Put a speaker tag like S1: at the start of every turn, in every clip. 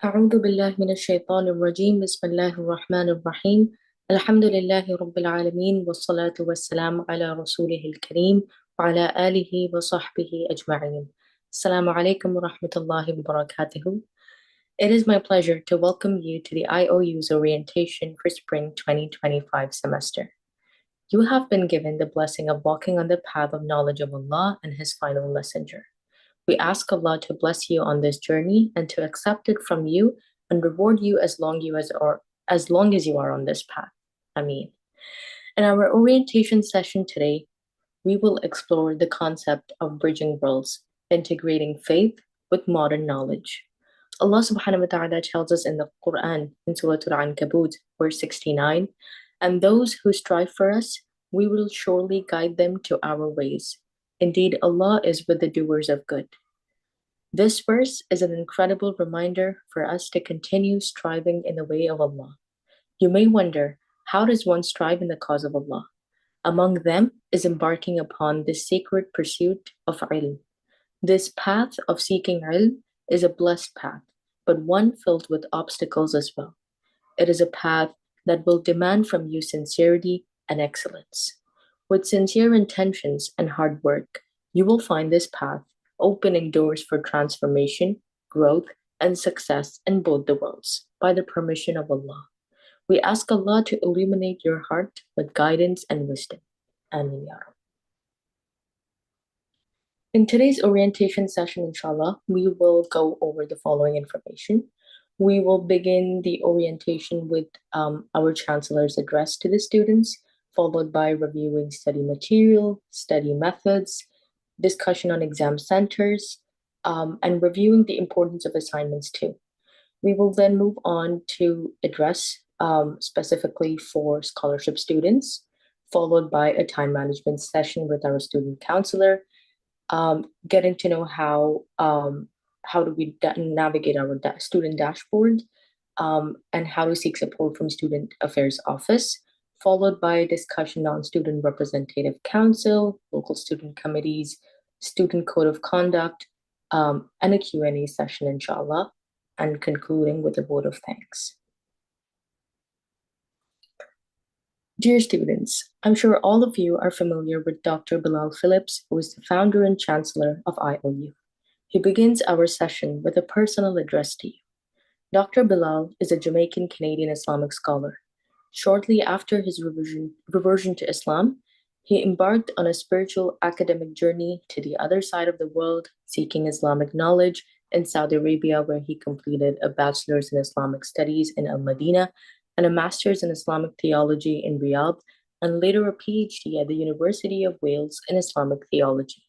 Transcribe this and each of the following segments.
S1: أعوذ بالله من الشيطان الرجيم بسم الله الرحمن الرحيم الحمد لله رب العالمين والصلاة والسلام على رسوله الكريم وعلى آله وصحبه أجمعين. Assalamu alaikum wa rahmatullahi wa barakatuhu. It is my pleasure to welcome you to the IOU's orientation for spring 2025 semester. You have been given the blessing of walking on the path of knowledge of Allah and His final messenger. We ask Allah to bless you on this journey and to accept it from you and reward you as long as you are on this path. Ameen. In our orientation session today, we will explore the concept of bridging worlds, integrating faith with modern knowledge. Allah subhanahu wa ta'ala tells us in the Quran in Surah Al-Ankabut, verse 69, and those who strive for us, we will surely guide them to our ways. Indeed, Allah is with the doers of good. This verse is an incredible reminder for us to continue striving in the way of Allah. You may wonder, how does one strive in the cause of Allah? Among them is embarking upon this sacred pursuit of ilm. This path of seeking ilm is a blessed path, but one filled with obstacles as well. It is a path that will demand from you sincerity and excellence. With sincere intentions and hard work, you will find this path opening doors for transformation, growth, and success in both the worlds by the permission of Allah. We ask Allah to illuminate your heart with guidance and wisdom. Ameen Ya Rabb. In today's orientation session, inshallah, we will go over the following information. We will begin the orientation with our Chancellor's address to the students, followed by reviewing study material, study methods, discussion on exam centers, and reviewing the importance of assignments too. We will then move on to address specifically for scholarship students, followed by a time management session with our student counselor, getting to know how do we navigate our student dashboard, and how to seek support from Student Affairs Office, followed by a discussion on Student Representative Council, local student committees, Student Code of Conduct, and a Q&A session, inshallah, and concluding with a vote of thanks. Dear students, I'm sure all of you are familiar with Dr. Bilal Phillips, who is the founder and chancellor of IOU. He begins our session with a personal address to you. Dr. Bilal is a Jamaican-Canadian Islamic scholar. Shortly after his reversion to Islam, he embarked on a spiritual academic journey to the other side of the world, seeking Islamic knowledge in Saudi Arabia, where he completed a bachelor's in Islamic studies in Al Madinah and a master's in Islamic theology in Riyadh, and later a PhD at the University of Wales in Islamic theology.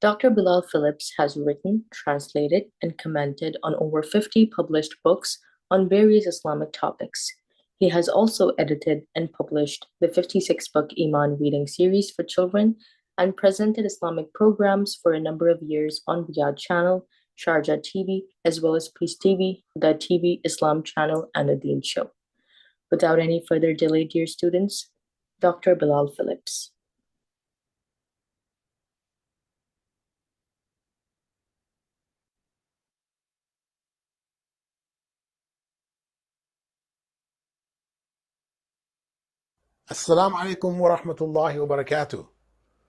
S1: Dr. Bilal Phillips has written, translated, and commented on over 50 published books on various Islamic topics. He has also edited and published the 56-book Iman reading series for children and presented Islamic programs for a number of years on Riyadh Channel, Sharjah TV, as well as Peace TV, the TV Islam Channel, and the Deen Show. Without any further delay, dear students, Dr. Bilal Phillips.
S2: Assalamu alaikum wa rahmatullahi wa barakatuh.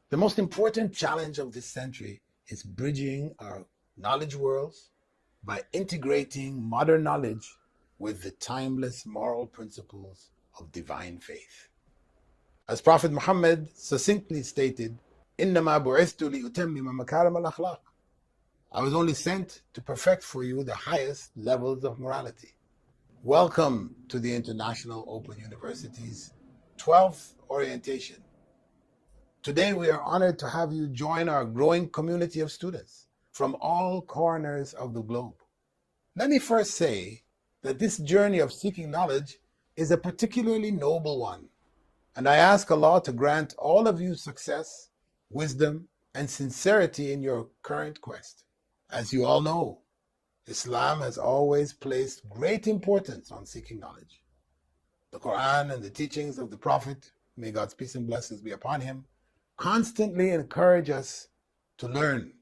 S2: The most important challenge of this century is bridging our knowledge worlds by integrating modern knowledge with the timeless moral principles of divine faith. As Prophet Muhammad succinctly stated, إِنَّمَا بُعِثْتُ لِأُتَمِّمَ مَكَارِمَ الْأَخْلَاقِ. I was only sent to perfect for you the highest levels of morality. Welcome to the International Open University's 12th orientation. Today we are honored to have you join our growing community of students from all corners of the globe. Let me first say that this journey of seeking knowledge is a particularly noble one, and I ask Allah to grant all of you success, wisdom, and sincerity in your current quest. As you all know, Islam has always placed great importance on seeking knowledge. The Quran and the teachings of the Prophet, may God's peace and blessings be upon him, constantly encourage us to learn,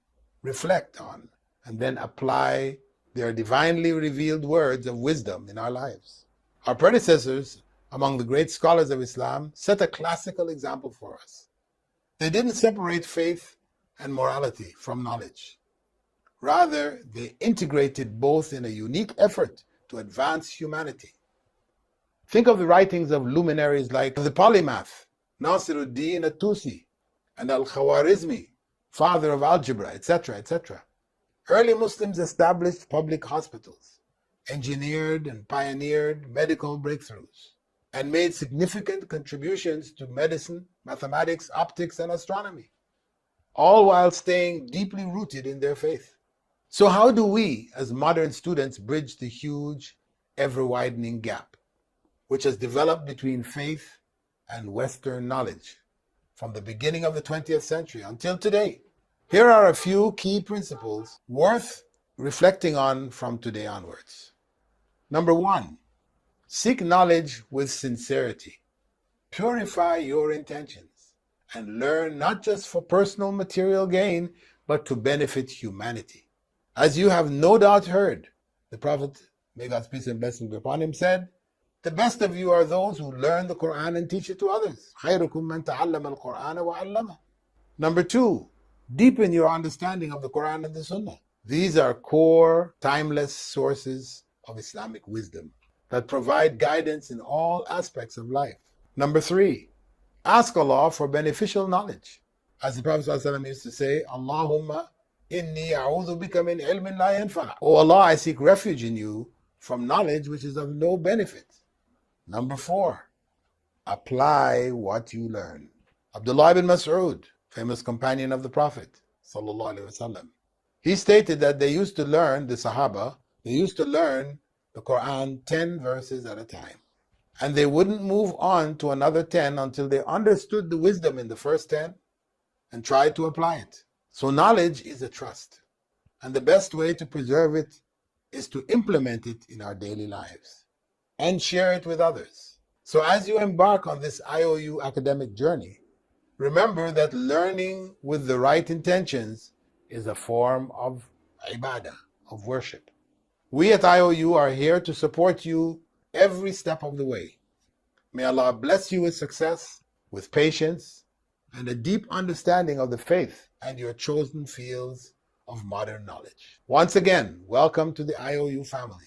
S2: reflect on, and then apply They are divinely revealed words of wisdom in our lives. Our predecessors, among the great scholars of Islam, set a classical example for us. They didn't separate faith and morality from knowledge. Rather, they integrated both in a unique effort to advance humanity. Think of the writings of luminaries like the polymath, Nasiruddin at-Tusi, and al-Khwarizmi, father of algebra, etc., etc. Early Muslims established public hospitals, engineered and pioneered medical breakthroughs, and made significant contributions to medicine, mathematics, optics, and astronomy, all while staying deeply rooted in their faith. So how do we, as modern students, bridge the huge, ever-widening gap which has developed between faith and Western knowledge from the beginning of the 20th century until today? Here are a few key principles worth reflecting on from today onwards. Number one, seek knowledge with sincerity. Purify your intentions and learn not just for personal material gain, but to benefit humanity. As you have no doubt heard, the Prophet, may God's peace and blessings be upon him, said, the best of you are those who learn the Quran and teach it to others. خَيْرُكُمْ مَنْ تَعَلَّمَ الْقُرْآنَ وَعَلَّمَهُ. Number two, deepen your understanding of the Quran and the Sunnah. These are core, timeless sources of Islamic wisdom that provide guidance in all aspects of life. Number three, ask Allah for beneficial knowledge. As the Prophet ﷺ used to say, Allahumma inni a'udhu bika min ilmin la yanfa'. Oh Allah, I seek refuge in you from knowledge which is of no benefit. Number four, apply what you learn. Abdullah ibn Mas'ud, famous companion of the Prophet ﷺ, he stated that they used to learn, the Sahaba, they used to learn the Quran 10 verses at a time. And they wouldn't move on to another 10 until they understood the wisdom in the first 10 and tried to apply it. So knowledge is a trust. And the best way to preserve it is to implement it in our daily lives and share it with others. So as you embark on this IOU academic journey, remember that learning with the right intentions is a form of ibadah, of worship. We at IOU are here to support you every step of the way. May Allah bless you with success, with patience, and a deep understanding of the faith and your chosen fields of modern knowledge. Once again, welcome to the IOU family.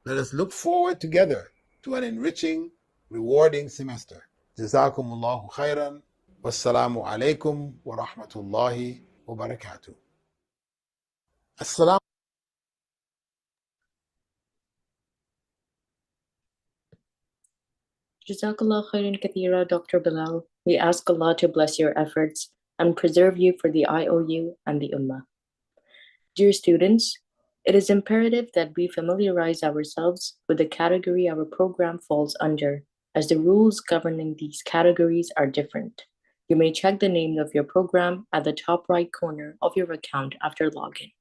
S2: Let us look forward together to an enriching, rewarding semester. Jazakumullahu khairan. Wassalamu alaikum wa rahmatullahi wa barakatuh. Assalamu
S1: Jazakallah khairan kathira, Dr. Bilal. We ask Allah to bless your efforts and preserve you for the IOU and the Ummah. Dear students, it is imperative that we familiarize ourselves with the category our program falls under, as the rules governing these categories are different. You may check the name of your program at the top right corner of your account after login.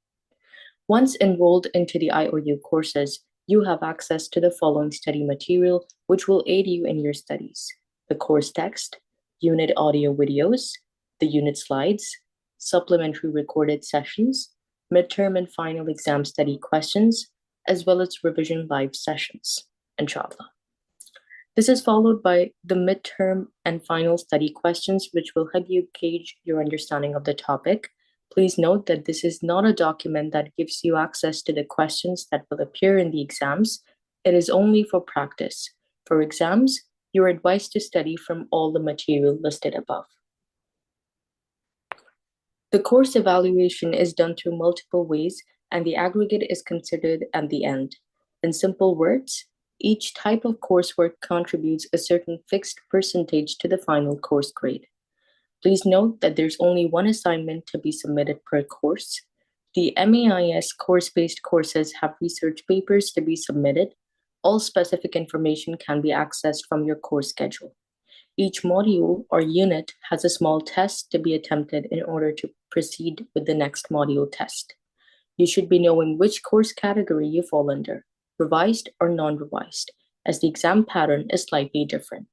S1: Once enrolled into the IOU courses, you have access to the following study material, which will aid you in your studies: the course text, unit audio videos, the unit slides, supplementary recorded sessions, midterm and final exam study questions, as well as revision live sessions, inshallah. This is followed by the midterm and final study questions, which will help you gauge your understanding of the topic. Please note that this is not a document that gives you access to the questions that will appear in the exams. It is only for practice. For exams, you are advised to study from all the material listed above. The course evaluation is done through multiple ways, and the aggregate is considered at the end. In simple words, each type of coursework contributes a certain fixed percentage to the final course grade. Please note that there's only one assignment to be submitted per course. The MAIS course-based courses have research papers to be submitted. All specific information can be accessed from your course schedule. Each module or unit has a small test to be attempted in order to proceed with the next module test. You should be knowing which course category you fall under, revised or non-revised, as the exam pattern is slightly different.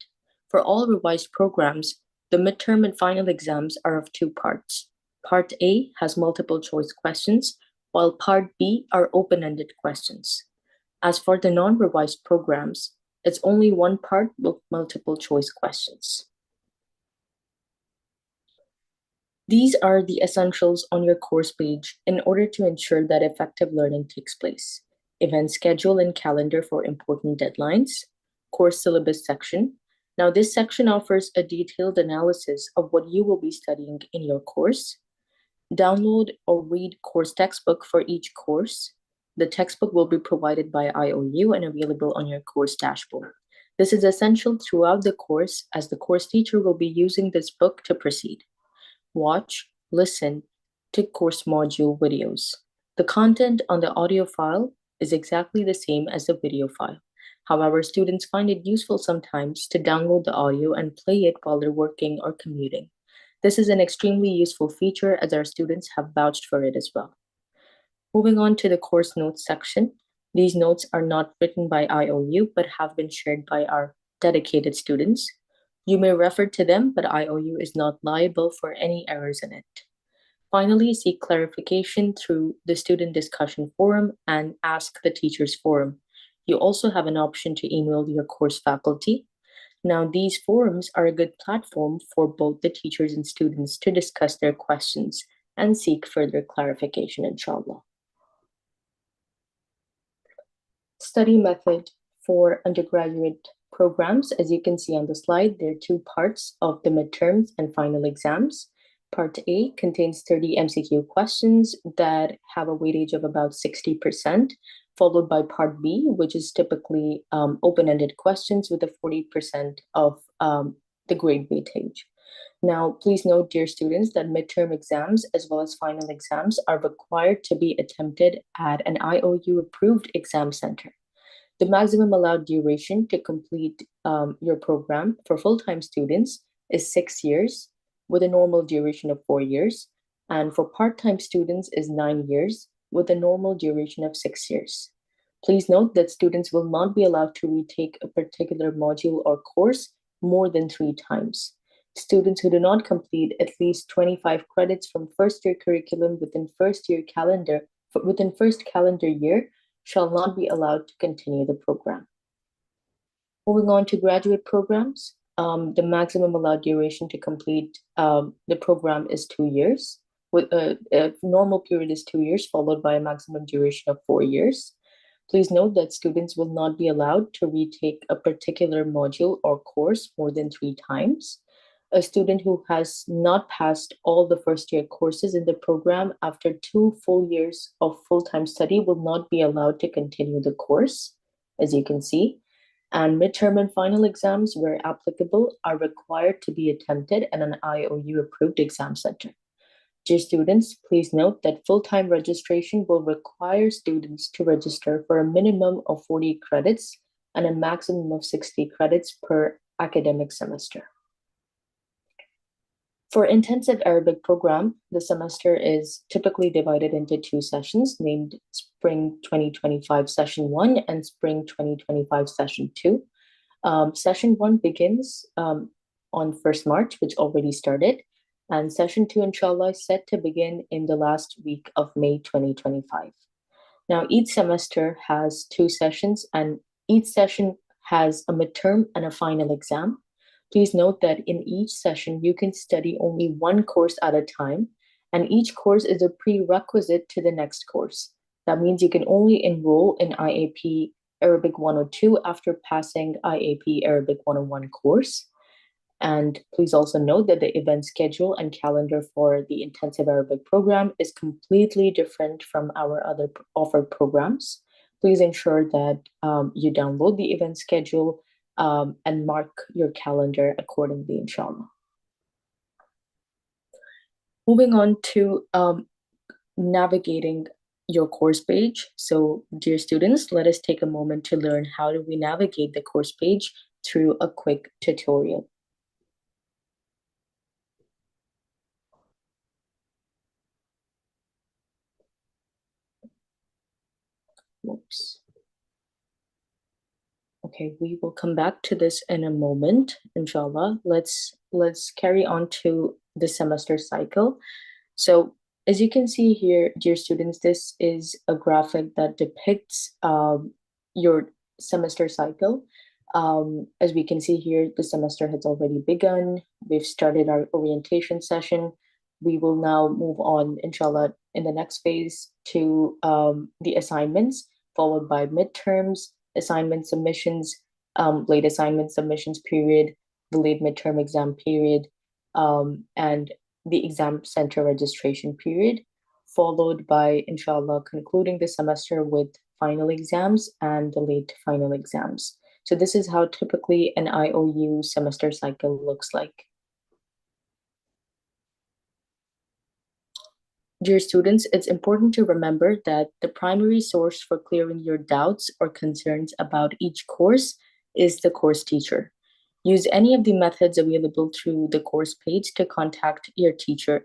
S1: For all revised programs, the midterm and final exams are of two parts. Part A has multiple choice questions, while Part B are open-ended questions. As for the non-revised programs, it's only one part with multiple choice questions. These are the essentials on your course page in order to ensure that effective learning takes place. Event schedule and calendar for important deadlines, course syllabus section. Now, this section offers a detailed analysis of what you will be studying in your course. Download or read course textbook for each course. The textbook will be provided by IOU and available on your course dashboard. This is essential throughout the course as the course teacher will be using this book to proceed. Watch, listen to course module videos. The content on the audio file is exactly the same as the video file. However, students find it useful sometimes to download the audio and play it while they're working or commuting. This is an extremely useful feature as our students have vouched for it as well. Moving on to the course notes section. These notes are not written by IOU but have been shared by our dedicated students. You may refer to them, but IOU is not liable for any errors in it. Finally, seek clarification through the student discussion forum and ask the teachers forum. You also have an option to email your course faculty. Now, these forums are a good platform for both the teachers and students to discuss their questions and seek further clarification, inshallah. Study method for undergraduate programs. As you can see on the slide, there are two parts of the midterms and final exams. Part A contains 30 MCQ questions that have a weightage of about 60%, followed by Part B, which is typically open-ended questions with a 40% of the grade weightage. Now, please note, dear students, that midterm exams as well as final exams are required to be attempted at an IOU-approved exam center. The maximum allowed duration to complete your program for full-time students is 6 years, with a normal duration of 4 years, and for part-time students is 9 years, with a normal duration of 6 years. Please note that students will not be allowed to retake a particular module or course more than 3 times. Students who do not complete at least 25 credits from first-year curriculum within first calendar year shall not be allowed to continue the program. Moving on to graduate programs, the maximum allowed duration to complete the program is 2 years. With a normal period is 2 years, followed by a maximum duration of 4 years. Please note that students will not be allowed to retake a particular module or course more than 3 times. A student who has not passed all the first-year courses in the program after 2 full years of full-time study will not be allowed to continue the course, as you can see. And midterm and final exams, where applicable, are required to be attempted at an IOU-approved exam center. Dear students, please note that full-time registration will require students to register for a minimum of 40 credits and a maximum of 60 credits per academic semester. For intensive Arabic program, the semester is typically divided into 2 sessions named Spring 2025 Session 1 and Spring 2025 Session 2. Session 1 begins on 1st March, which already started, and Session 2, inshallah, is set to begin in the last week of May 2025. Now, each semester has 2 sessions, and each session has a midterm and a final exam. Please note that in each session, you can study only one course at a time, and each course is a prerequisite to the next course. That means you can only enroll in IAP Arabic 102 after passing IAP Arabic 101 course. And please also note that the event schedule and calendar for the intensive Arabic program is completely different from our other offered programs. Please ensure that you download the event schedule and mark your calendar accordingly, inshallah. Moving on to navigating your course page. So, dear students, let us take a moment to learn how do we navigate the course page through a quick tutorial. Oops. Okay, we will come back to this in a moment, inshallah. Let's carry on to the semester cycle. So As you can see here, dear students, this is a graphic that depicts your semester cycle. As we can see here, the semester has already begun. We've started our orientation session. We will now move on, inshallah, in the next phase to the assignments, followed by midterms, assignment submissions, late assignment submissions period, the late midterm exam period, and the exam center registration period, followed by, inshallah, concluding the semester with final exams and the late final exams. So this is how typically an IOU semester cycle looks like. Dear students, it's important to remember that the primary source for clearing your doubts or concerns about each course is the course teacher. Use any of the methods available through the course page to contact your teacher.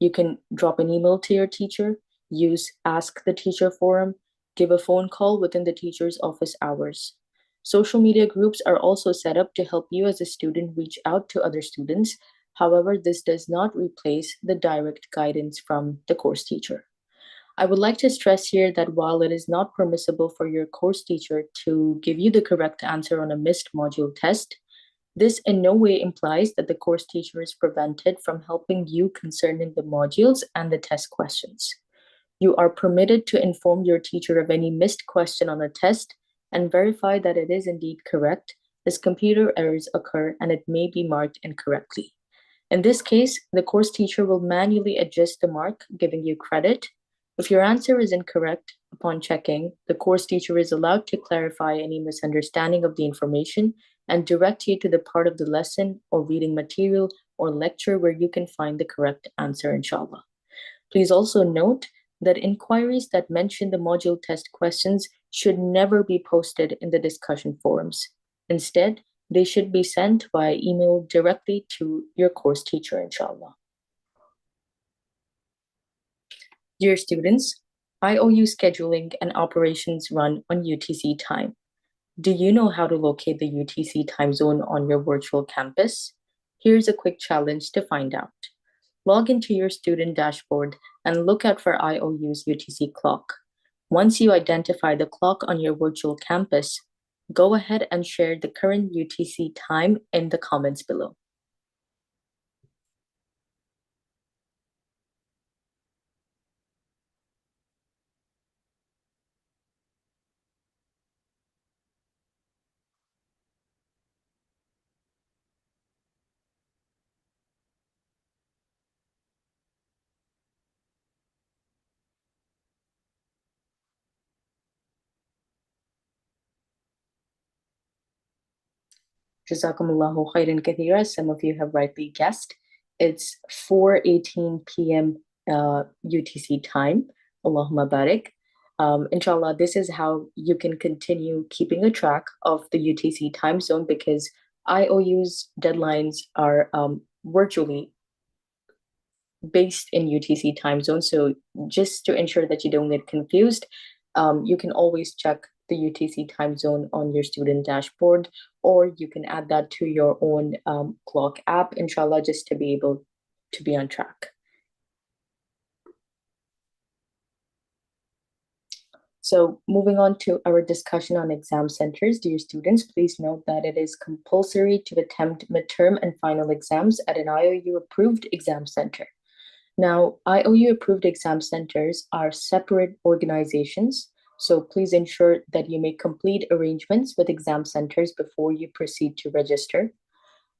S1: You can drop an email to your teacher, use Ask the Teacher forum, give a phone call within the teacher's office hours. Social media groups are also set up to help you as a student reach out to other students. However, this does not replace the direct guidance from the course teacher. I would like to stress here that while it is not permissible for your course teacher to give you the correct answer on a missed module test, this in no way implies that the course teacher is prevented from helping you concerning the modules and the test questions. You are permitted to inform your teacher of any missed question on a test and verify that it is indeed correct, as computer errors occur and it may be marked incorrectly. In this case, the course teacher will manually adjust the mark, giving you credit. If your answer is incorrect upon checking, the course teacher is allowed to clarify any misunderstanding of the information and direct you to the part of the lesson or reading material or lecture where you can find the correct answer, inshallah. Please also note that inquiries that mention the module test questions should never be posted in the discussion forums. Instead, they should be sent via email directly to your course teacher, inshallah. Dear students, IOU scheduling and operations run on UTC time. Do you know how to locate the UTC time zone on your virtual campus? Here's a quick challenge to find out. Log into your student dashboard and look out for IOU's UTC clock. Once you identify the clock on your virtual campus, go ahead and share the current UTC time in the comments below. Jazakumullahu khairan kathira. Some of you have rightly guessed. It's 4:18 p.m. UTC time. Allahumma barik. Inshallah, this is how you can continue keeping a track of the UTC time zone because IOU's deadlines are virtually based in UTC time zone. So just to ensure that you don't get confused, you can always check the UTC time zone on your student dashboard, or you can add that to your own clock app, inshallah, just to be able to be on track. So moving on to our discussion on exam centers, dear students, please note that it is compulsory to attempt midterm and final exams at an IOU approved exam center. Now, IOU approved exam centers are separate organizations, so please ensure that you make complete arrangements with exam centers before you proceed to register.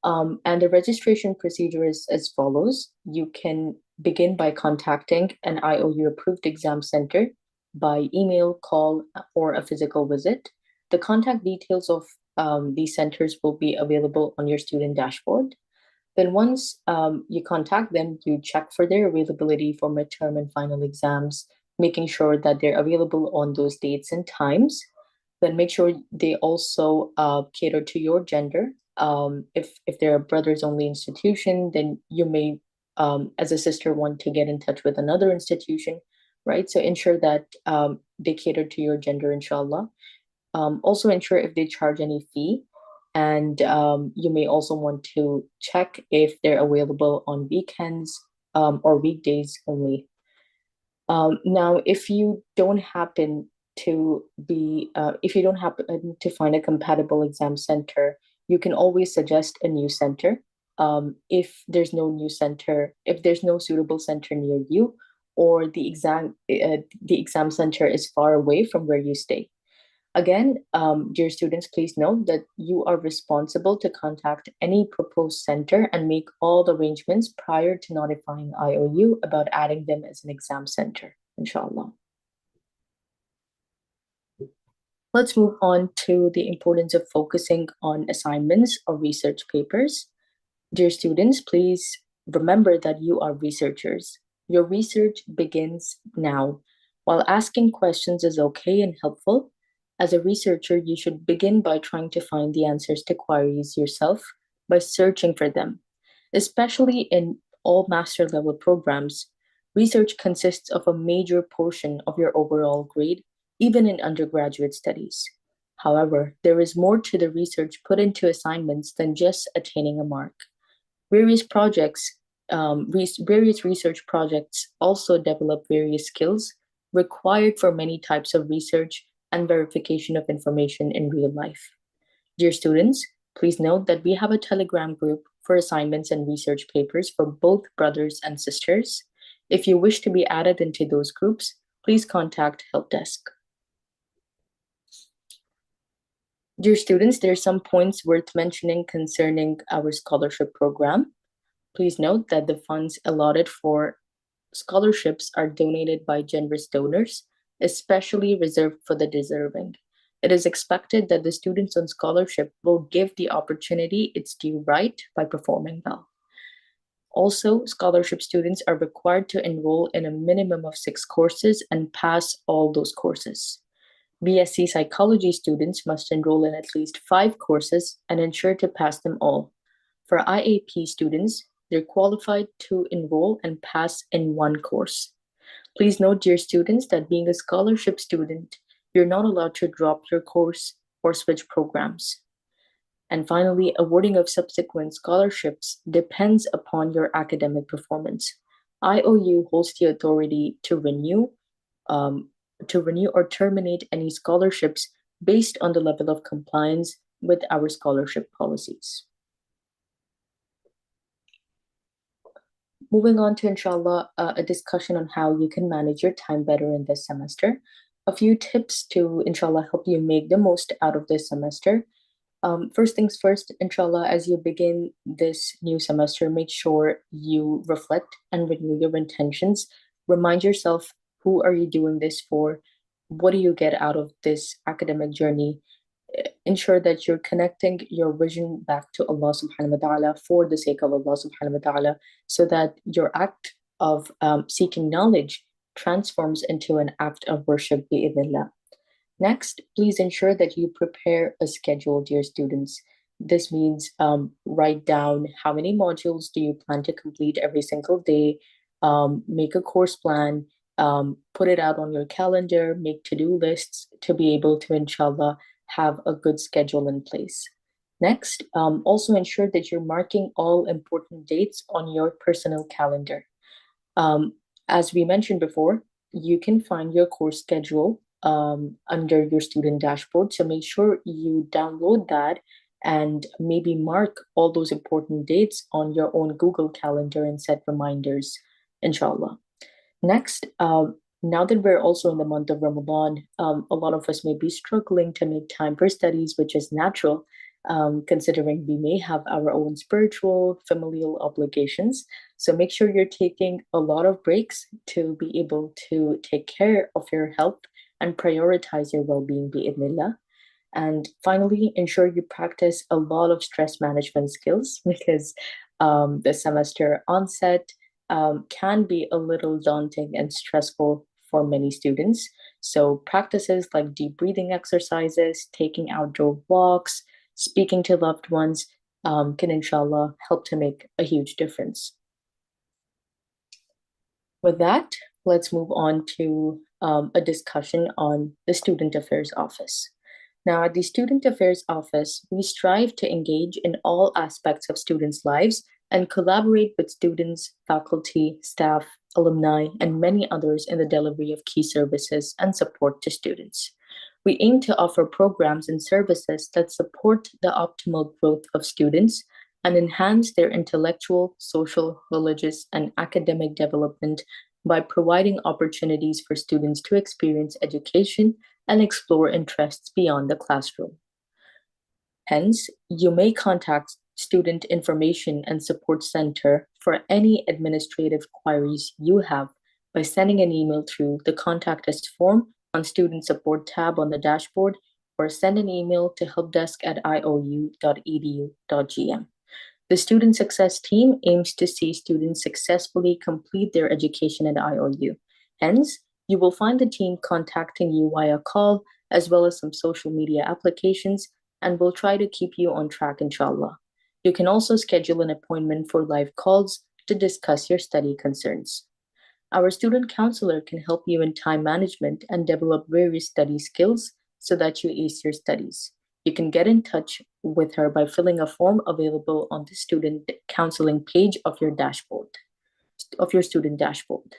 S1: And the registration procedure is as follows. You can begin by contacting an IOU approved exam center by email, call, or a physical visit. The contact details of these centers will be available on your student dashboard. Then once you contact them, you check for their availability for midterm and final exams, making sure that they're available on those dates and times. Then make sure they also cater to your gender. If they're a brothers only institution, then you may, as a sister, want to get in touch with another institution, right? So ensure that they cater to your gender, inshallah. Also ensure if they charge any fee. And you may also want to check if they're available on weekends or weekdays only. Now, if you don't happen if you don't happen to find a compatible exam center, you can always suggest a new center. If there's no suitable center near you, or the exam center is far away from where you stay. Again, dear students, please note that you are responsible to contact any proposed center and make all the arrangements prior to notifying IOU about adding them as an exam center, inshallah. Let's move on to the importance of focusing on assignments or research papers. Dear students, please remember that you are researchers. Your research begins now. While asking questions is okay and helpful, as a researcher, you should begin by trying to find the answers to queries yourself by searching for them. Especially in all master level programs, research consists of a major portion of your overall grade, even in undergraduate studies. However, there is more to the research put into assignments than just attaining a mark. Various projects, various research projects also develop various skills required for many types of research and verification of information in real life. Dear students, please note that we have a Telegram group for assignments and research papers for both brothers and sisters. If you wish to be added into those groups, please contact Help Desk. Dear students, there are some points worth mentioning concerning our scholarship program. Please note that the funds allotted for scholarships are donated by generous donors, especially reserved for the deserving. It is expected that the students on scholarship will give the opportunity its due right by performing well. Also, scholarship students are required to enroll in a minimum of 6 courses and pass all those courses. BSc psychology students must enroll in at least 5 courses and ensure to pass them all. For IAP students, they're qualified to enroll and pass in 1 course. Please note, dear students, that being a scholarship student, you're not allowed to drop your course or switch programs. And finally, awarding of subsequent scholarships depends upon your academic performance. IOU holds the authority um, to renew or terminate any scholarships based on the level of compliance with our scholarship policies. Moving on to, inshallah, a discussion on how you can manage your time better in this semester. A few tips to, inshallah, help you make the most out of this semester. First things first, inshallah, as you begin this new semester, make sure you reflect and renew your intentions. Remind yourself, who are you doing this for? What do you get out of this academic journey? Ensure that you're connecting your vision back to Allah subhanahu wa ta'ala for the sake of Allah subhanahu wa ta'ala, so that your act of seeking knowledge transforms into an act of worship bi'idhnillah. Next, please ensure that you prepare a schedule, dear students. This means write down how many modules do you plan to complete every single day, make a course plan, put it out on your calendar, make to-do lists to be able to, inshallah, have a good schedule in place. Next, also ensure that you're marking all important dates on your personal calendar. As we mentioned before, you can find your course schedule under your student dashboard. So make sure you download that and maybe mark all those important dates on your own Google Calendar and set reminders, inshallah. Next, now that we're also in the month of Ramadan, a lot of us may be struggling to make time for studies, which is natural, considering we may have our own spiritual, familial obligations. So make sure you're taking a lot of breaks to be able to take care of your health and prioritize your well-being, bi'idhnillah. And finally, ensure you practice a lot of stress management skills, because the semester onset can be a little daunting and stressful for many students. So practices like deep breathing exercises, taking outdoor walks, speaking to loved ones can, inshallah, help to make a huge difference. With that, let's move on to a discussion on the Student Affairs Office. Now, at the Student Affairs Office, we strive to engage in all aspects of students' lives and collaborate with students, faculty, staff, alumni, and many others in the delivery of key services and support to students. We aim to offer programs and services that support the optimal growth of students and enhance their intellectual, social, religious, and academic development by providing opportunities for students to experience education and explore interests beyond the classroom. Hence, you may contact Student Information and Support Center for any administrative queries you have by sending an email through the Contact Us form on Student Support tab on the dashboard, or send an email to helpdesk@iou.edu.gm. The Student Success Team aims to see students successfully complete their education at IOU. Hence, you will find the team contacting you via call as well as some social media applications, and will try to keep you on track, inshallah. You can also schedule an appointment for live calls to discuss your study concerns. Our student counselor can help you in time management and develop various study skills so that you ace your studies. You can get in touch with her by filling a form available on the student counseling page of your student dashboard.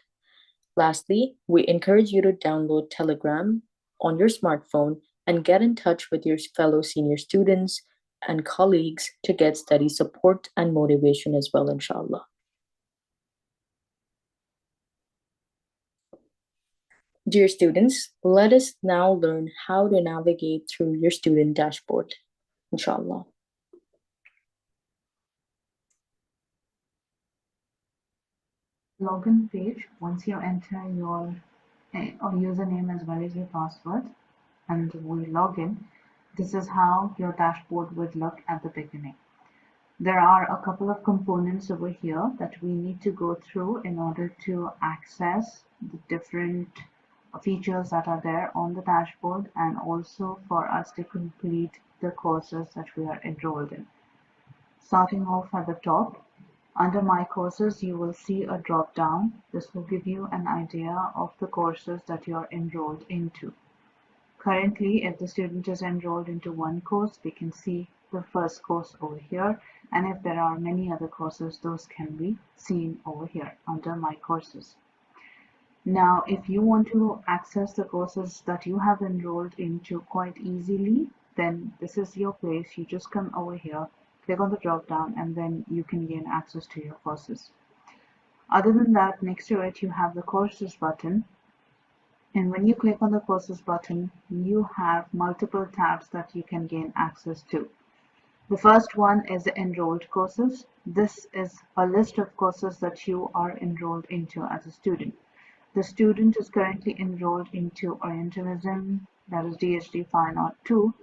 S1: Lastly, we encourage you to download Telegram on your smartphone and get in touch with your fellow senior students and colleagues to get study support and motivation as well, inshallah. Dear students, let us now learn how to navigate through your student dashboard, inshallah.
S3: Login page, once you enter your username as well as your password and we log in, this is how your dashboard would look at the beginning. There are a couple of components over here that we need to go through in order to access the different features that are there on the dashboard, and also for us to complete the courses that we are enrolled in. Starting off at the top, under My Courses, you will see a drop down. This will give you an idea of the courses that you are enrolled into. Currently, if the student is enrolled into one course, we can see the first course over here, and if there are many other courses, those can be seen over here under My Courses. Now, if you want to access the courses that you have enrolled into quite easily, then this is your place. You just come over here, click on the drop down, and then you can gain access to your courses. Other than that, next to it, you have the courses button. And when you click on the courses button, you have multiple tabs that you can gain access to. The first one is the enrolled courses. This is a list of courses that you are enrolled into as a student. The student is currently enrolled into Orientalism, that is DHD Fine Art 2,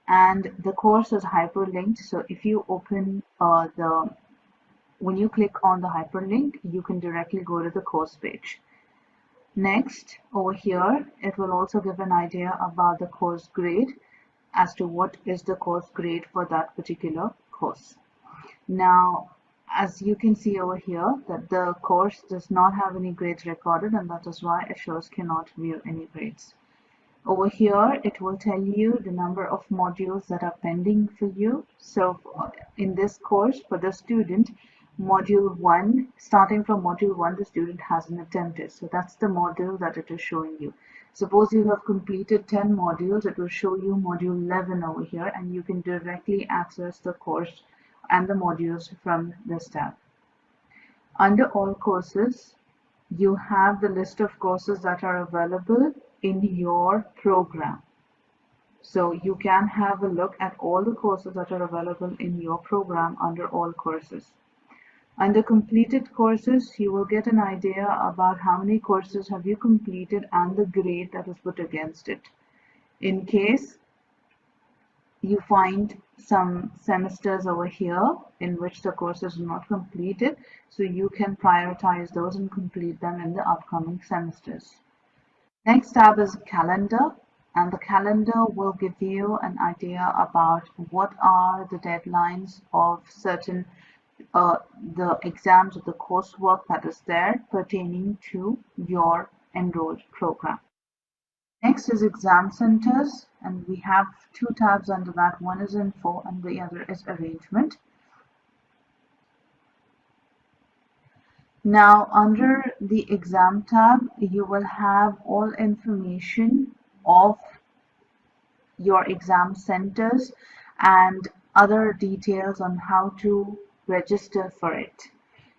S3: and the course is hyperlinked. So if you open when you click on the hyperlink, you can directly go to the course page. Next, over here, it will also give an idea about the course grade as to what is the course grade for that particular course. Now, as you can see over here, that the course does not have any grades recorded, and that is why it shows cannot view any grades. Over here, it will tell you the number of modules that are pending for you. So in this course, for the student, module 1, starting from module 1, the student hasn't attempted. So that's the module that it is showing you. Suppose you have completed 10 modules, it will show you module 11 over here, and you can directly access the course and the modules from this tab. Under all courses, you have the list of courses that are available in your program. So you can have a look at all the courses that are available in your program under all courses. Under completed courses, you will get an idea about how many courses have you completed and the grade that is put against it. In case you find some semesters over here in which the courses are not completed, so you can prioritize those and complete them in the upcoming semesters. Next tab is calendar, and the calendar will give you an idea about what are the deadlines of certain the exams or the coursework that is there pertaining to your enrolled program. Next is exam centers, and we have two tabs under that. One is info and the other is arrangement. Now, under the exam tab, you will have all information of your exam centers and other details on how to register for it.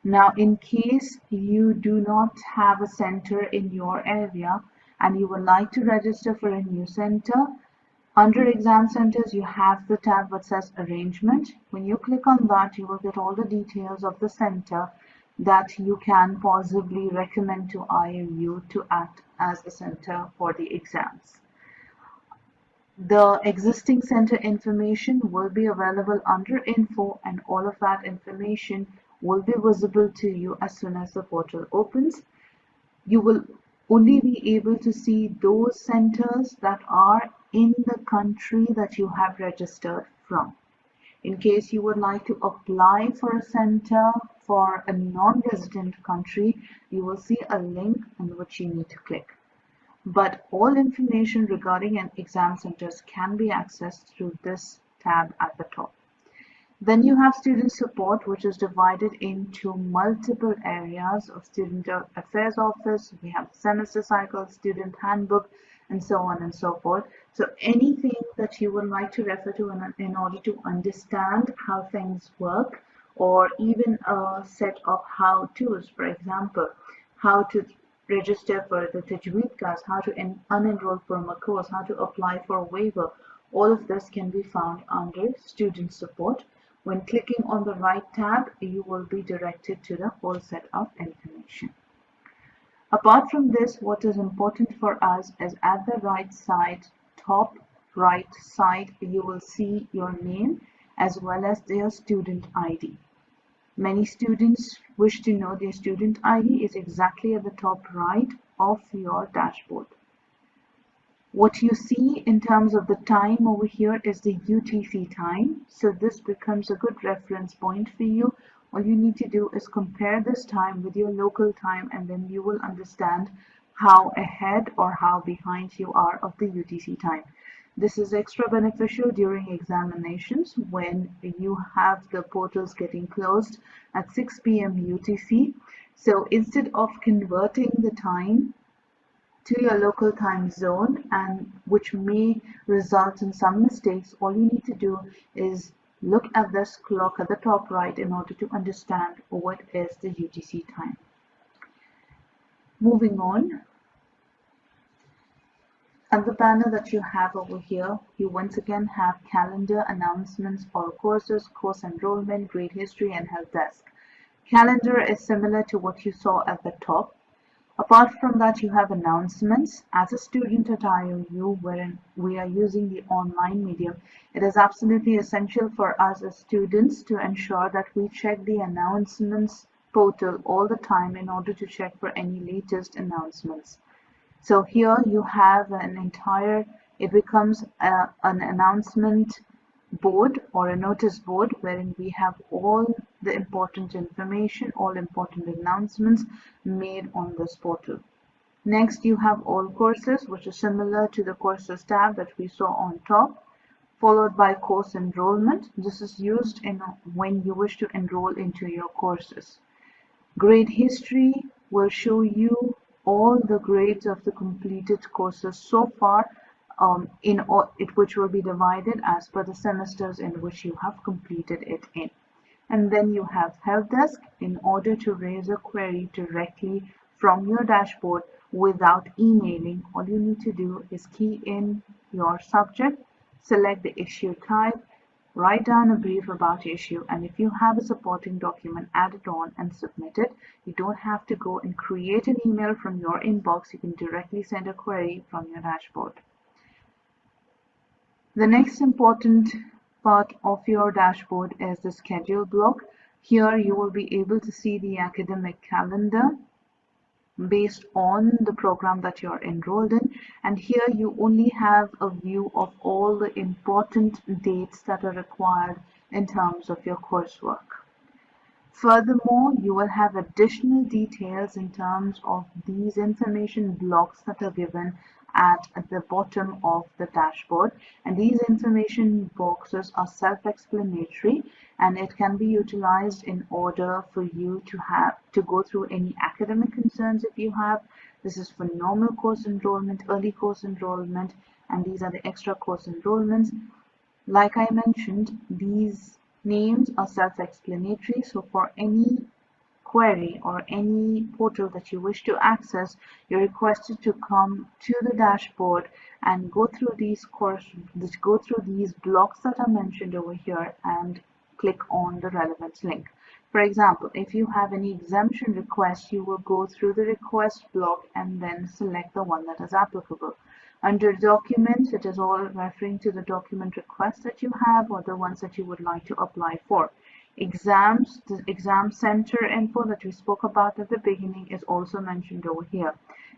S3: Now, in case you do not have a center in your area and you would like to register for a new center, under exam centers, you have the tab that says arrangement. When you click on that, you will get all the details of the center that you can possibly recommend to IMU to act as the center for the exams. The existing center information will be available under info, and all of that information will be visible to you as soon as the portal opens. You will only be able to see those centers that are in the country that you have registered from. In case you would like to apply for a center for a non-resident country, you will see a link on which you need to click. But all information regarding an exam centers can be accessed through this tab at the top. Then you have student support, which is divided into multiple areas of student affairs office. We have semester cycle, student handbook, and so on and so forth. So anything that you would like to refer to in order to understand how things work, or even a set of how-tos, for example, how to register for the Tajweed class, how to unenroll from a course, how to apply for a waiver. All of this can be found under student support. When clicking on the right tab, you will be directed to the whole set of information. Apart from this, what is important for us is at the right side, top right side, you will see your name as well as their student ID. Many students wish to know their student ID is exactly at the top right of your dashboard. What you see in terms of the time over here is the UTC time. So this becomes a good reference point for you. All you need to do is compare this time with your local time, and then you will understand how ahead or how behind you are of the UTC time. This is extra beneficial during examinations when you have the portals getting closed at 6 p.m. UTC. So instead of converting the time to your local time zone, and which may result in some mistakes, all you need to do is look at this clock at the top right in order to understand what is the UTC time. Moving on, at the banner that you have over here, you once again have calendar, announcements, all courses, course enrollment, grade history, and help desk. Calendar is similar to what you saw at the top. Apart from that, you have announcements. As a student at IOU, wherein we are using the online medium, it is absolutely essential for us as students to ensure that we check the announcements portal all the time in order to check for any latest announcements. So here you have an entire, it becomes an announcement board or a notice board wherein we have all the important information, all important announcements made on this portal. Next, you have all courses, which is similar to the courses tab that we saw on top, followed by course enrollment. This is used when you wish to enroll into your courses. Grade history will show you all the grades of the completed courses so far, which will be divided as per the semesters in which you have completed it in. And then you have help desk in order to raise a query directly from your dashboard without emailing. All you need to do is key in your subject, select the issue type, write down a brief about the issue, and if you have a supporting document, add it on and submit it. You don't have to go and create an email from your inbox. You can directly send a query from your dashboard. The next important part of your dashboard is the schedule block. Here you will be able to see the academic calendar based on the program that you're enrolled in, and here you only have a view of all the important dates that are required in terms of your coursework. Furthermore, you will have additional details in terms of these information blocks that are given at the bottom of the dashboard, and these information boxes are self-explanatory, and it can be utilized in order for you to go through any academic concerns if you have. This is for normal course enrollment, early course enrollment, and these are the extra course enrollments. Like I mentioned, these names are self-explanatory, so for any query or any portal that you wish to access, you're requested to come to the dashboard and go through these blocks that are mentioned over here and click on the relevant link. For example, if you have any exemption request, you will go through the request block and then select the one that is applicable. Under documents, it is all referring to the document requests that you have or the ones that you would like to apply for. Exams, the exam center info that we spoke about at the beginning is also mentioned over here.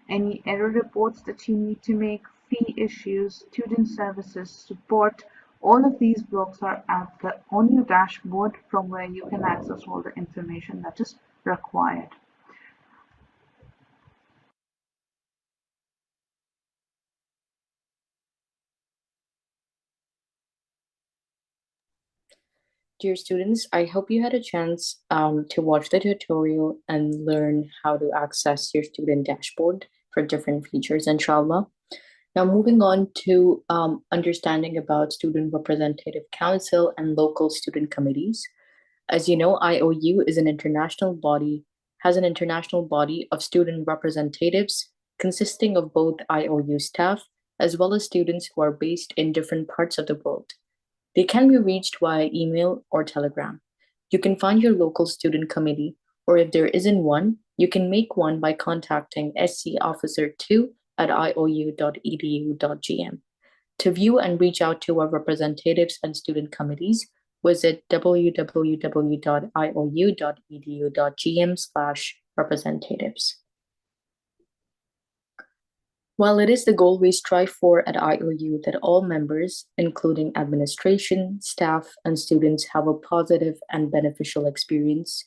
S3: Any error reports that you need to make, fee issues, student services, support, all of these blocks are on your dashboard from where you can access all the information that is required.
S1: Dear students, I hope you had a chance to watch the tutorial and learn how to access your student dashboard for different features, inshallah. Now, moving on to understanding about Student Representative Council and local student committees. As you know, IOU is has an international body of student representatives consisting of both IOU staff as well as students who are based in different parts of the world. They can be reached via email or telegram. You can find your local student committee, or if there isn't one, you can make one by contacting SC Officer 2 at iou.edu.gm. To view and reach out to our representatives and student committees, visit www.iou.edu.gm/representatives. While it is the goal we strive for at IOU that all members, including administration, staff, and students, have a positive and beneficial experience,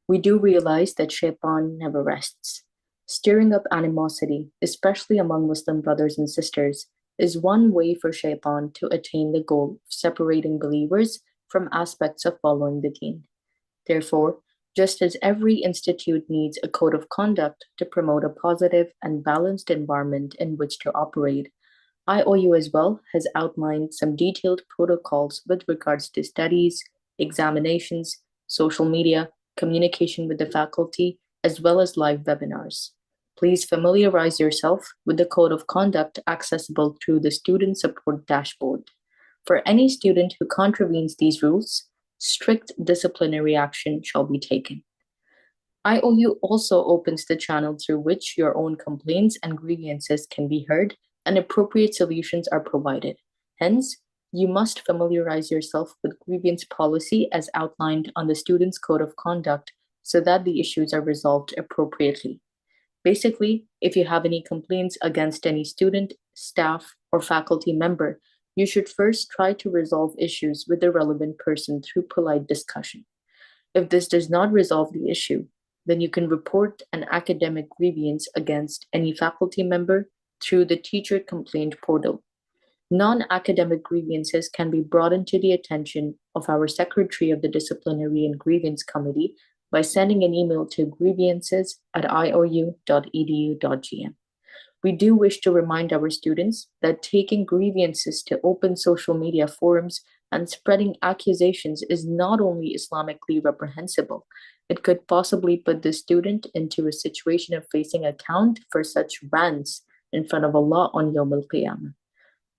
S1: we do realize that Shaitan never rests. Stirring up animosity, especially among Muslim brothers and sisters, is one way for Shaitan to attain the goal of separating believers from aspects of following the deen. Therefore, just as every institute needs a code of conduct to promote a positive and balanced environment in which to operate, IOU as well has outlined some detailed protocols with regards to studies, examinations, social media, communication with the faculty, as well as live webinars. Please familiarize yourself with the code of conduct accessible through the student support dashboard. For any student who contravenes these rules, strict disciplinary action shall be taken. IOU also opens the channel through which your own complaints and grievances can be heard and appropriate solutions are provided. Hence, you must familiarize yourself with grievance policy as outlined on the student's code of conduct so that the issues are resolved appropriately. Basically, if you have any complaints against any student, staff, or faculty member, you should first try to resolve issues with the relevant person through polite discussion. If this does not resolve the issue, then you can report an academic grievance against any faculty member through the teacher complaint portal. Non-academic grievances can be brought into the attention of our Secretary of the Disciplinary and Grievance Committee by sending an email to grievances@iou.edu.gm. We do wish to remind our students that taking grievances to open social media forums and spreading accusations is not only Islamically reprehensible, it could possibly put the student into a situation of facing account for such rants in front of Allah on Yawm al-Qiyamah.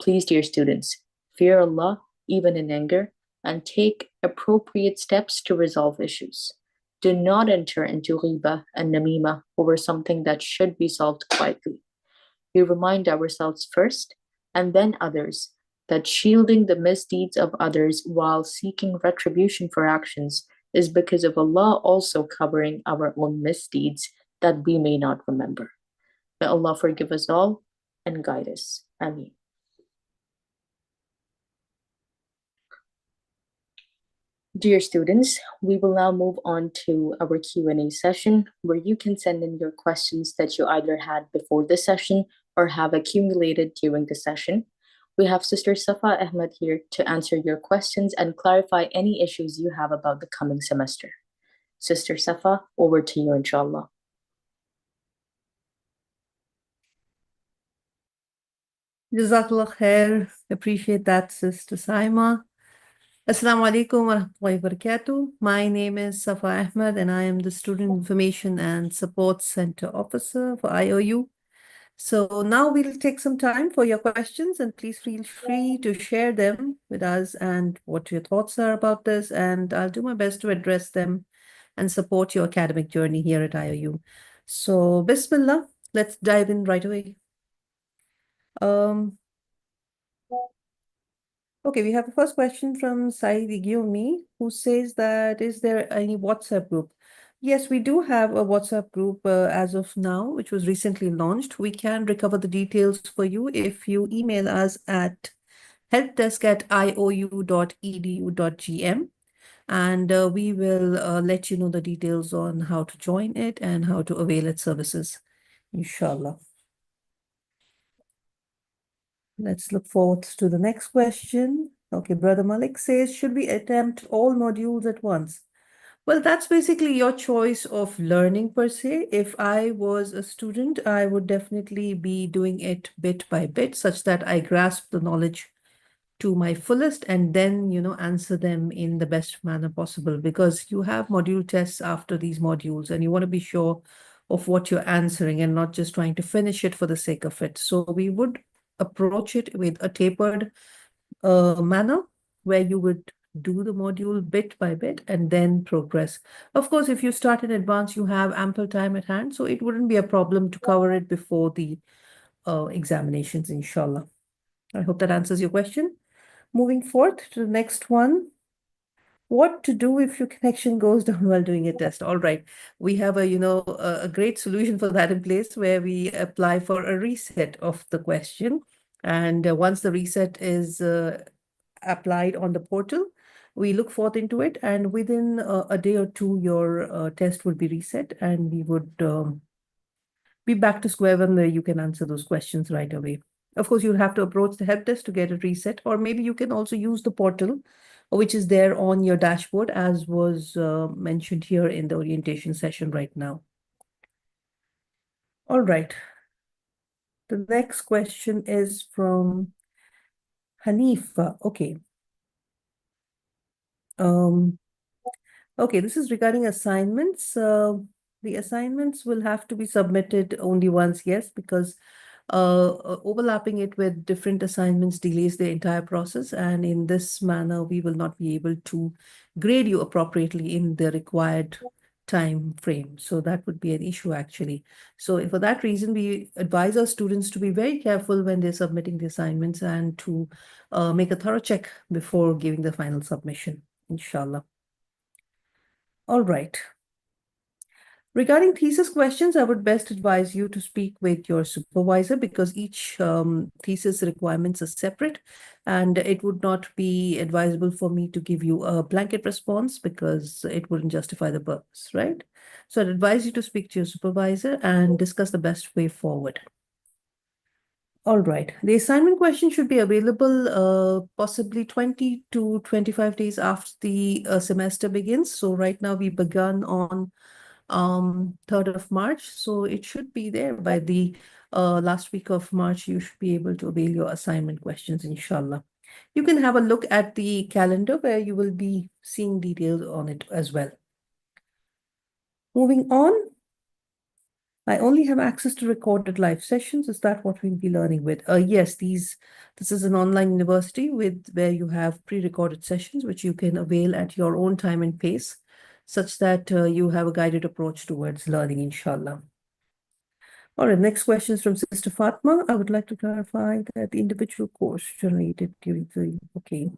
S1: Please, dear students, fear Allah even in anger and take appropriate steps to resolve issues. Do not enter into ghibah and namima over something that should be solved quietly. We remind ourselves first and then others that shielding the misdeeds of others while seeking retribution for actions is because of Allah also covering our own misdeeds that we may not remember. May Allah forgive us all and guide us. Ameen. Dear students, we will now move on to our Q&A session where you can send in your questions that you either had before the session or have accumulated during the session. We have Sister Safa Ahmed here to answer your questions and clarify any issues you have about the coming semester. Sister Safa, over to you, inshallah.
S4: Jazakallah khair. Appreciate that, Sister Saima. Assalamu alaikum wa rahmatullahi wa barakatuh. My name is Safa Ahmed and I am the Student Information and Support Center Officer for IOU. So now we'll take some time for your questions and please feel free to share them with us and what your thoughts are about this, and I'll do my best to address them and support your academic journey here at IOU. So Bismillah, let's dive in right away. Okay, we have the first question from Saeed Igiomi, who says that, is there any WhatsApp group? Yes, we do have a WhatsApp group as of now, which was recently launched. We can recover the details for you if you email us at helpdesk@iou.edu.gm, and we will let you know the details on how to join it and how to avail its services, inshallah. Let's look forward to the next question. Okay, Brother Malik says, should we attempt all modules at once? Well, that's basically your choice of learning per se. If I was a student, I would definitely be doing it bit by bit, such that I grasp the knowledge to my fullest and then, answer them in the best manner possible, because you have module tests after these modules and you want to be sure of what you're answering and not just trying to finish it for the sake of it. So we would approach it with a tapered manner where you would do the module bit by bit and then progress. Of course, if you start in advance, you have ample time at hand, so it wouldn't be a problem to cover it before the examinations, inshallah. I hope that answers your question. Moving forth to the next one. What to do if your connection goes down while doing a test? All right, we have a great solution for that in place, where we apply for a reset of the question, and once the reset is applied on the portal, we look forth into it, and within a day or two, your test will be reset, and we would be back to square one where you can answer those questions right away. Of course, you'll have to approach the help desk to get it reset, or maybe you can also use the portal, which is there on your dashboard, as was mentioned here in the orientation session right now. All right. The next question is from Hanifa. Okay. Okay, this is regarding assignments. The assignments will have to be submitted only once, yes, because overlapping it with different assignments delays the entire process, and in this manner, we will not be able to grade you appropriately in the required time frame. So that would be an issue, actually. So for that reason, we advise our students to be very careful when they're submitting the assignments and to make a thorough check before giving the final submission, inshallah. All right. Regarding thesis questions, I would best advise you to speak with your supervisor, because each thesis requirements are separate, and it would not be advisable for me to give you a blanket response because it wouldn't justify the purpose, right? So I'd advise you to speak to your supervisor and discuss the best way forward. All right. The assignment question should be available possibly 20 to 25 days after the semester begins. So right now we begun on 3rd of March. So it should be there by the last week of March. You should be able to avail your assignment questions, inshallah. You can have a look at the calendar where you will be seeing details on it as well. Moving on. I only have access to recorded live sessions. Is that what we'll be learning with? Yes, this is an online university where you have pre-recorded sessions, which you can avail at your own time and pace, such that you have a guided approach towards learning, inshallah. All right, next question is from Sister Fatma. I would like to clarify that the individual course generated during the,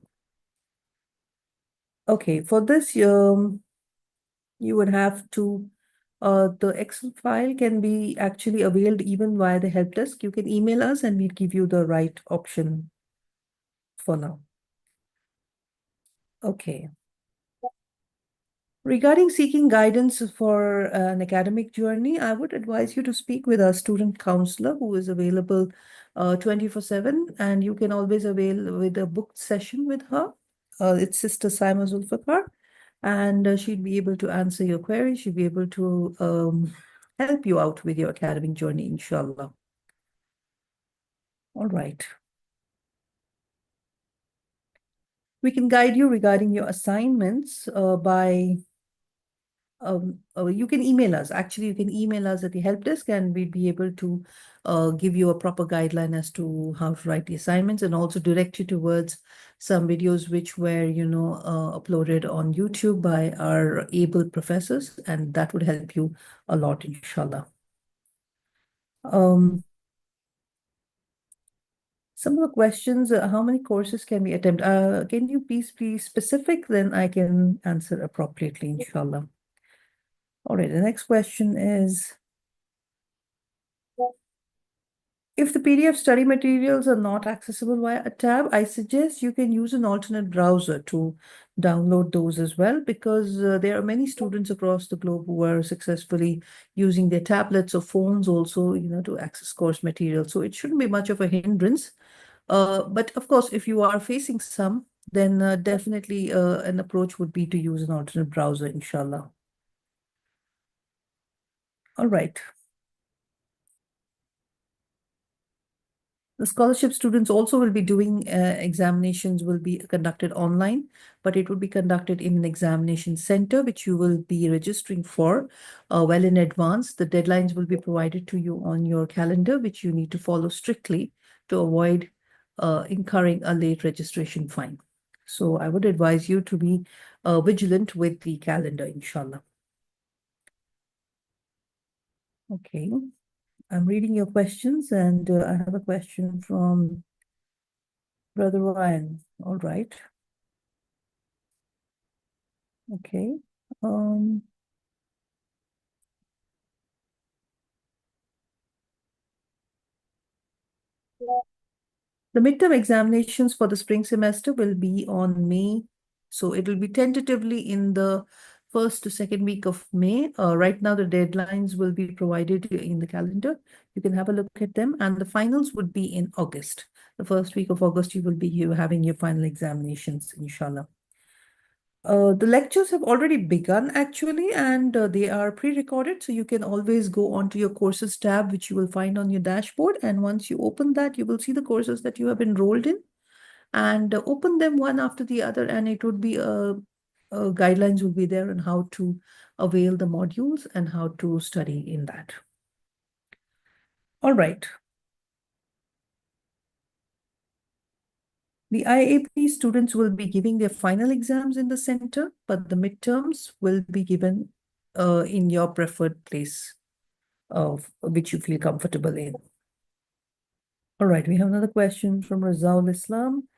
S4: okay, for this, you would have to, the Excel file can be actually availed even via the help desk. You can email us and we'll give you the right option for now. Okay. Regarding seeking guidance for an academic journey, I would advise you to speak with a student counselor who is available 24/7, and you can always avail with a booked session with her. It's Sister Saima Zulfikar, and she'd be able to answer your queries. She'd be able to help you out with your academic journey, inshallah. All right. We can guide you regarding your assignments by you can email us. Actually, you can email us at the help desk, and we'd be able to give you a proper guideline as to how to write the assignments, and also direct you towards some videos which were, uploaded on YouTube by our able professors, and that would help you a lot, inshallah. Some of the questions, how many courses can we attempt? Can you please be specific? Then I can answer appropriately, inshallah. All right, the next question is, if the PDF study materials are not accessible via a tab, I suggest you can use an alternate browser to download those as well, because there are many students across the globe who are successfully using their tablets or phones also, to access course material. So it shouldn't be much of a hindrance. But of course, if you are facing some, then definitely an approach would be to use an alternate browser, inshallah. All right. The scholarship students also will be doing examinations will be conducted online, but it will be conducted in an examination center, which you will be registering for well in advance. The deadlines will be provided to you on your calendar, which you need to follow strictly to avoid incurring a late registration fine. So I would advise you to be vigilant with the calendar, inshallah. Okay. I'm reading your questions, and I have a question from Brother Ryan. All right. Okay. The midterm examinations for the spring semester will be on May. So it will be tentatively in the first to second week of May. Right now, the deadlines will be provided in the calendar. You can have a look at them. And the finals would be in August. The first week of August, you will be having your final examinations, inshallah. The lectures have already begun, actually, and they are pre-recorded. So you can always go onto your courses tab, which you will find on your dashboard. And once you open that, you will see the courses that you have enrolled in, and open them one after the other. And it would be guidelines will be there on how to avail the modules and how to study in that. All right. The IAP students will be giving their final exams in the center, but the midterms will be given in your preferred place of which you feel comfortable in. All right, we have another question from Razaul Islam.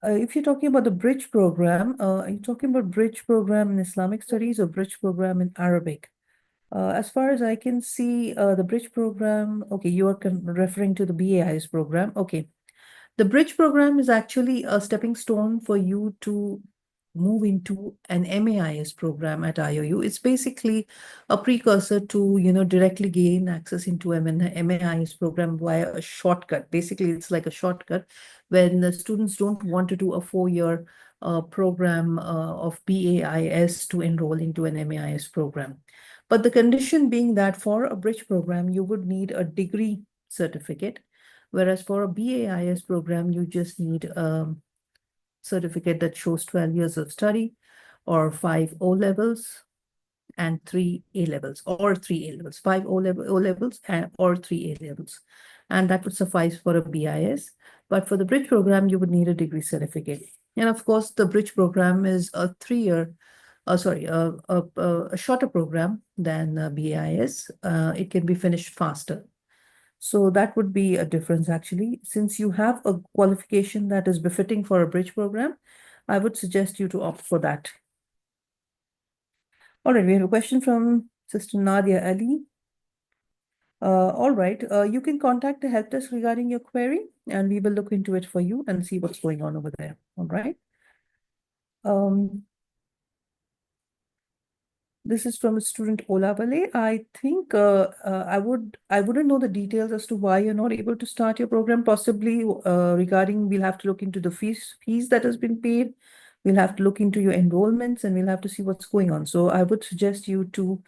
S4: If you're talking about the bridge program, are you talking about bridge program in Islamic studies or bridge program in Arabic? As far as I can see, the bridge program, okay, you are referring to the BAIS program. Okay. The bridge program is actually a stepping stone for you to move into an MAIS program at IOU. It's basically a precursor to, directly gain access into an MAIS program via a shortcut. Basically, it's like a shortcut when the students don't want to do a 4-year program of BAIS to enroll into an MAIS program. But the condition being that for a bridge program, you would need a degree certificate. Whereas for a BAIS program, you just need a certificate that shows 12 years of study, or 5 O levels and 3 A levels, or 3 A levels, 5 O levels or 3 A levels. And that would suffice for a BIS. But for the bridge program, you would need a degree certificate. And of course, the bridge program is a 3-year, a shorter program than BIS. It can be finished faster. So that would be a difference, actually. Since you have a qualification that is befitting for a bridge program, I would suggest you to opt for that. All right, we have a question from Sister Nadia Ali. All right. You can contact the help desk regarding your query, and we will look into it for you and see what's going on over there. All right. This is from a student Olawale. I think I wouldn't know the details as to why you're not able to start your program. Possibly regarding, we'll have to look into the fees that has been paid. We'll have to look into your enrollments, and we'll have to see what's going on. So I would suggest you to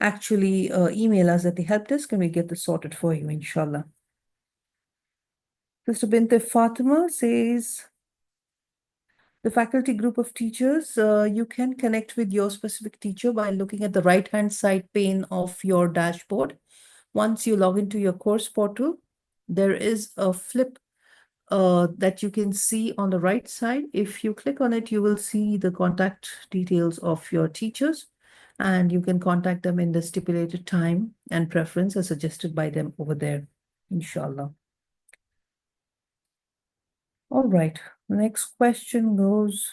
S4: actually email us at the help desk, and we get this sorted for you, inshallah. Sister Binte Fatima says, the faculty group of teachers, you can connect with your specific teacher by looking at the right-hand side pane of your dashboard. Once you log into your course portal, there is a flip that you can see on the right side. If you click on it, you will see the contact details of your teachers, and you can contact them in the stipulated time and preference as suggested by them over there, inshallah. All right, the next question goes,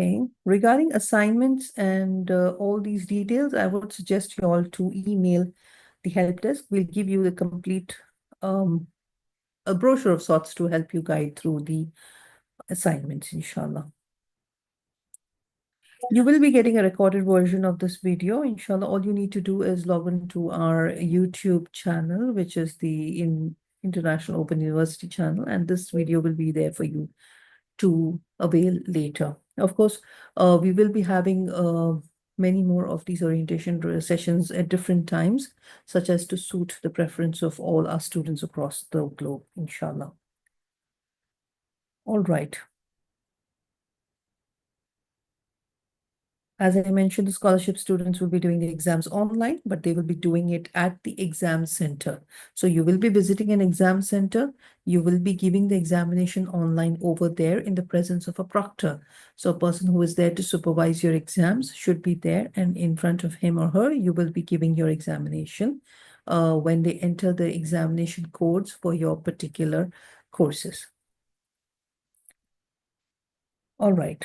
S4: okay, regarding assignments and all these details, I would suggest you all to email the help desk. We'll give you the complete a brochure of sorts to help you guide through the assignments, inshallah. You will be getting a recorded version of this video, inshallah. All you need to do is log on to our YouTube channel, which is the International Open University channel, and this video will be there for you to avail later. Of course, we will be having many more of these orientation sessions at different times, such as to suit the preference of all our students across the globe, inshallah. All right. As I mentioned, the scholarship students will be doing the exams online, but they will be doing it at the exam center. So you will be visiting an exam center. You will be giving the examination online over there in the presence of a proctor. So a person who is there to supervise your exams should be there, and in front of him or her, you will be giving your examination when they enter the examination codes for your particular courses. All right.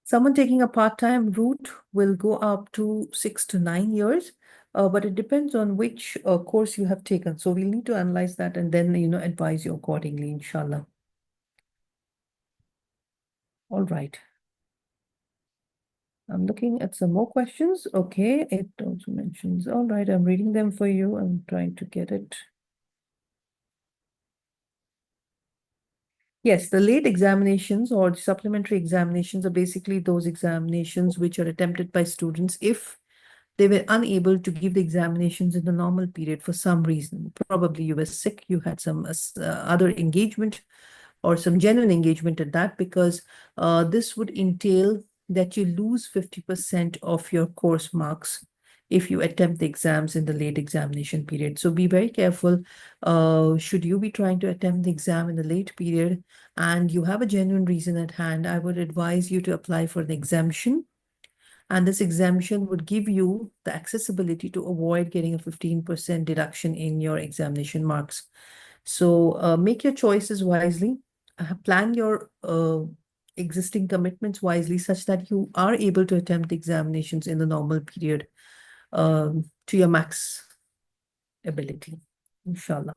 S4: Someone taking a part-time route will go up to 6 to 9 years, but it depends on which course you have taken. So we'll need to analyze that and then, advise you accordingly, inshallah. All right. I'm looking at some more questions. Okay, it also mentions, all right, I'm reading them for you. I'm trying to get it. Yes, the late examinations or the supplementary examinations are basically those examinations which are attempted by students if they were unable to give the examinations in the normal period for some reason. Probably you were sick, you had some other engagement or some genuine engagement at that, because this would entail that you lose 50% of your course marks if you attempt the exams in the late examination period. So be very careful. Should you be trying to attempt the exam in the late period and you have a genuine reason at hand, I would advise you to apply for an exemption. And this exemption would give you the accessibility to avoid getting a 15% deduction in your examination marks. So make your choices wisely. Plan your existing commitments wisely such that you are able to attempt the examinations in the normal period to your max ability, inshallah.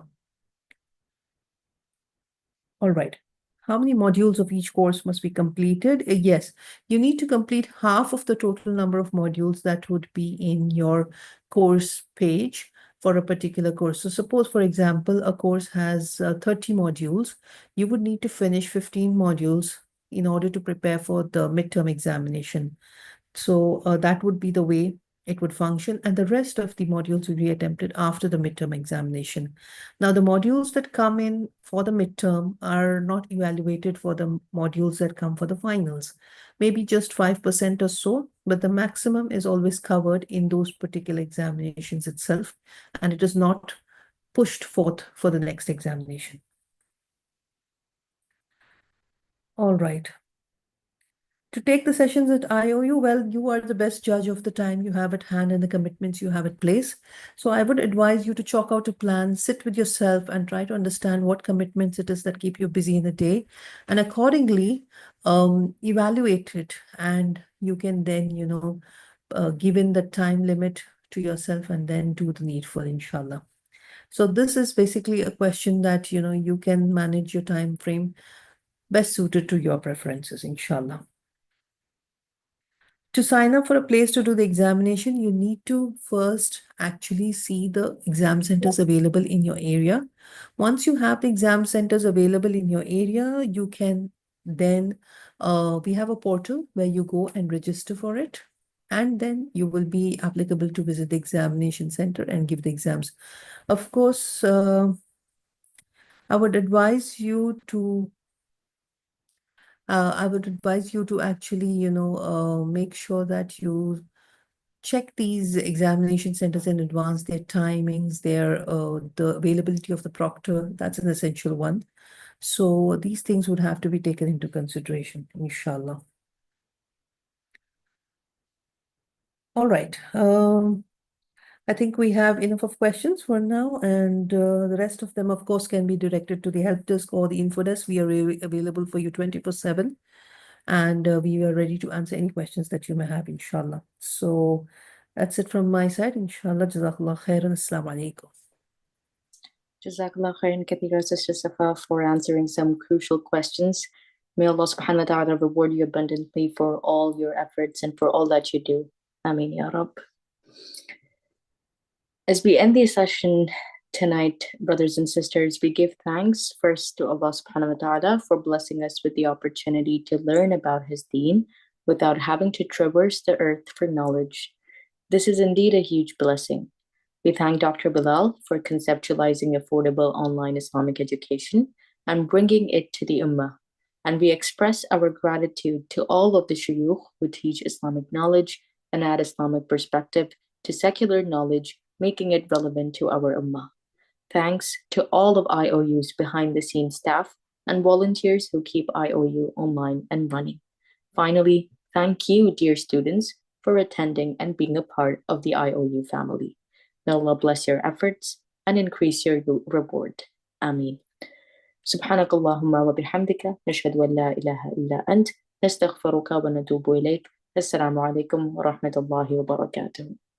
S4: All right. How many modules of each course must be completed? Yes, you need to complete half of the total number of modules that would be in your course page for a particular course. So suppose, for example, a course has 30 modules. You would need to finish 15 modules in order to prepare for the midterm examination. So that would be the way it would function, and the rest of the modules will be attempted after the midterm examination. Now, the modules that come in for the midterm are not evaluated for the modules that come for the finals. Maybe just 5% or so, but the maximum is always covered in those particular examinations itself, and it is not pushed forth for the next examination. All right. To take the sessions at IOU, well, you are the best judge of the time you have at hand and the commitments you have at place. So I would advise you to chalk out a plan, sit with yourself and try to understand what commitments it is that keep you busy in the day, and accordingly evaluate it. And you can then, give in the time limit to yourself and then do the needful, inshallah. So this is basically a question that, you can manage your time frame best suited to your preferences, inshallah. To sign up for a place to do the examination, you need to first actually see the exam centers available in your area. Once you have the exam centers available in your area, you can then, we have a portal where you go and register for it. And then you will be applicable to visit the examination center and give the exams. Of course, I would advise you to actually, make sure that you check these examination centers in advance, their timings, the availability of the proctor. That's an essential one. So these things would have to be taken into consideration, inshallah. All right. I think we have enough of questions for now, and the rest of them, of course, can be directed to the help desk or the info desk. We are available for you 24/7, and we are ready to answer any questions that you may have, inshallah. So that's it from my side, inshallah. Jazakallah khairan. Assalamu alaikum.
S1: Jazakallah khairan kathira, Sister Safa, for answering some crucial questions. May Allah subhanahu wa ta'ala reward you abundantly for all your efforts and for all that you do. Ameen Ya Rab. As we end the session tonight, brothers and sisters, we give thanks first to Allah subhanahu wa ta'ala for blessing us with the opportunity to learn about His deen without having to traverse the earth for knowledge. This is indeed a huge blessing. We thank Dr. Bilal for conceptualizing affordable online Islamic education and bringing it to the Ummah. And we express our gratitude to all of the shuyukh who teach Islamic knowledge and add Islamic perspective to secular knowledge, making it relevant to our Ummah. Thanks to all of IOU's behind-the-scenes staff and volunteers who keep IOU online and running. Finally, thank you, dear students, for attending and being a part of the IOU family. May Allah bless your efforts and increase your reward. Ameen. سبحانك اللهم وبحمدك نشهد أن لا إله إلا أنت نستغفرك ونتوب إليك. السلام عليكم ورحمة الله وبركاته.